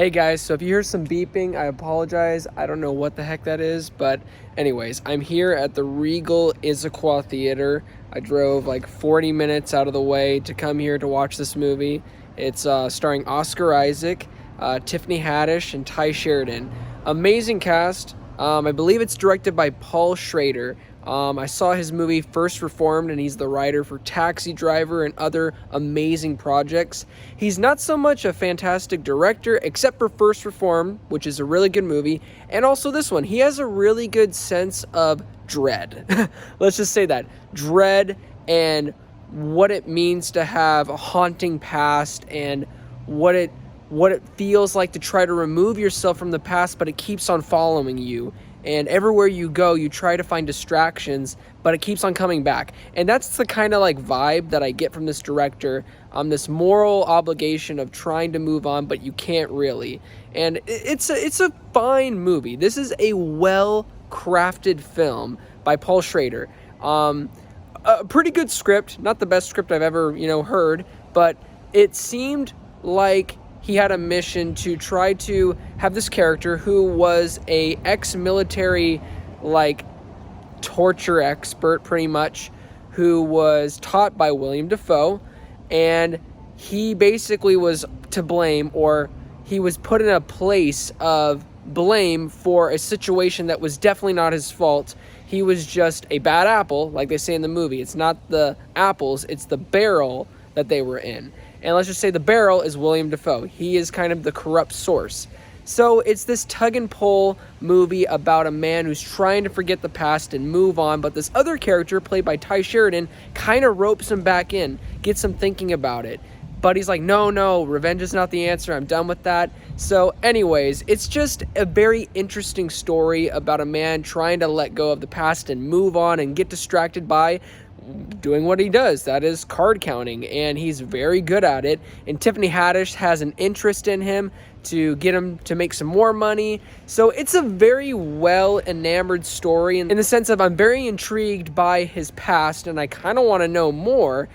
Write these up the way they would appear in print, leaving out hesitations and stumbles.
Hey guys, so if you hear some beeping, I apologize. I don't know what the heck that is, but anyways, I'm here at the Regal Issaquah Theater. I drove like 40 minutes out of the way to come here to watch this movie. It's starring Oscar Isaac, Tiffany Haddish, and Sheridan. Amazing cast. I believe it's directed by Schrader. I saw his movie First Reformed, and he's the writer for Taxi Driver and other amazing projects. He's not so much a fantastic director, except for First Reformed, which is a really good movie, and also this one. He has a really good sense of dread. Let's just say that. Dread and what it means to have a haunting past and what it feels like to try to remove yourself from the past, but it keeps on following you. And everywhere you go, you try to find distractions, but it keeps on coming back. And that's the kind of like vibe that I get from this director, this moral obligation of trying to move on, but you can't really. And it's a fine movie. This is a well-crafted film by Schrader. A pretty good script, not the best script I've ever, heard, but it seemed like he had a mission to try to have this character who was a ex-military, torture expert, pretty much, who was taught by William Dafoe, and he basically was to blame, or he was put in a place of blame for a situation that was definitely not his fault. He was just a bad apple, like they say in the movie. It's not the apples, it's the barrel that they were in. And let's just say the barrel is William Dafoe. He is kind of the corrupt source. So it's this tug and pull movie about a man who's trying to forget the past and move on. But this other character, played by Sheridan, kind of ropes him back in, gets him thinking about it. But he's like, no, revenge is not the answer. I'm done with that. So anyways, it's just a very interesting story about a man trying to let go of the past and move on and get distracted by doing what he does, that is card counting, and he's very good at it. And Tiffany Haddish has an interest in him to get him to make some more money. So it's a very well enamored story in the sense of I'm very intrigued by his past and I kind of want to know more.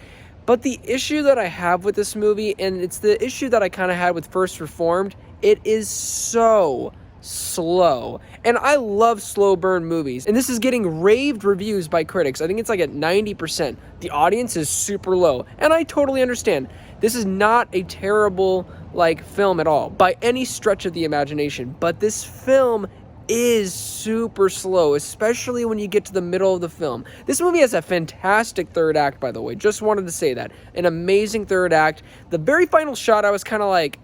But the issue that I have with this movie, and it's the issue that I kind of had with First Reformed, it is so slow. And I love slow burn movies, and this is getting raved reviews by critics. I think it's like at 90%. The audience is super low, and I totally understand. This is not a terrible film at all by any stretch of the imagination, but this film is super slow, especially when you get to the middle of the film. This movie has a fantastic third act, by the way. Just wanted to say that. An amazing third act. The very final shot, I was kind of like,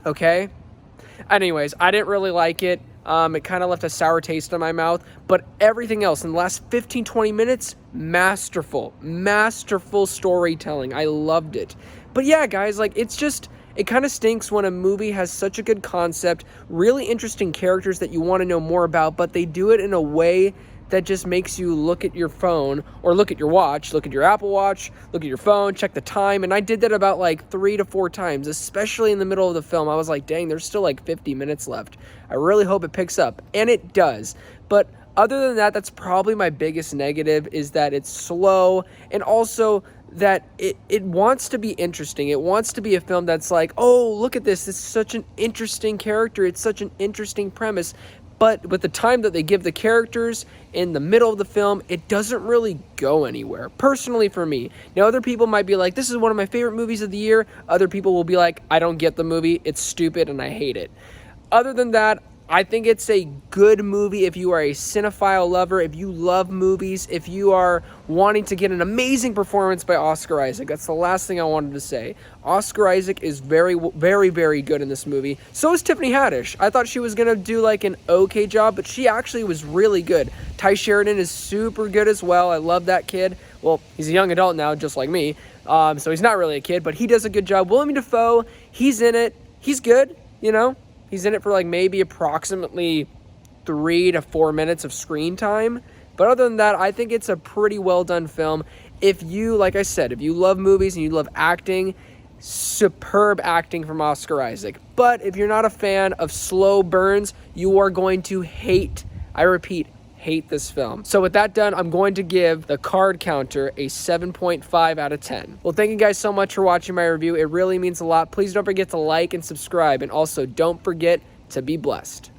okay. Anyways, I didn't really like it. It kind of left a sour taste in my mouth. But everything else in the last 15-20 minutes, masterful storytelling. I loved it. But yeah, guys, it kind of stinks when a movie has such a good concept, really interesting characters that you want to know more about, but they do it in a way that just makes you look at your phone or look at your watch, look at your Apple Watch, look at your phone, check the time. And I did that about 3 to 4 times, especially in the middle of the film. I was like, dang, there's still 50 minutes left. I really hope it picks up. And it does. But other than that, that's probably my biggest negative, is that it's slow, and also that it wants to be interesting. It wants to be a film that's like, oh, look at this. It's such an interesting character. It's such an interesting premise. But with the time that they give the characters in the middle of the film, it doesn't really go anywhere, personally for me. Now, other people might be like, this is one of my favorite movies of the year. Other people will be like, I don't get the movie. It's stupid and I hate it. Other than that, I think it's a good movie if you are a cinephile lover, if you love movies, if you are wanting to get an amazing performance by Oscar Isaac. That's the last thing I wanted to say. Oscar Isaac is very, very, very good in this movie. So is Tiffany Haddish. I thought she was going to do an okay job, but she actually was really good. Sheridan is super good as well. I love that kid. Well, he's a young adult now, just like me. So he's not really a kid, but he does a good job. William Dafoe, he's in it. He's good, He's in it for maybe approximately 3 to 4 minutes of screen time. But other than that, I think it's a pretty well done film. If you, like I said, if you love movies and you love acting, superb acting from Oscar Isaac. But if you're not a fan of slow burns, you are going to hate, I repeat, hate this film. So with that done, I'm going to give the card counter a 7.5 out of 10. Well, thank you guys so much for watching my review. It really means a lot. Please don't forget to like and subscribe, and also don't forget to be blessed.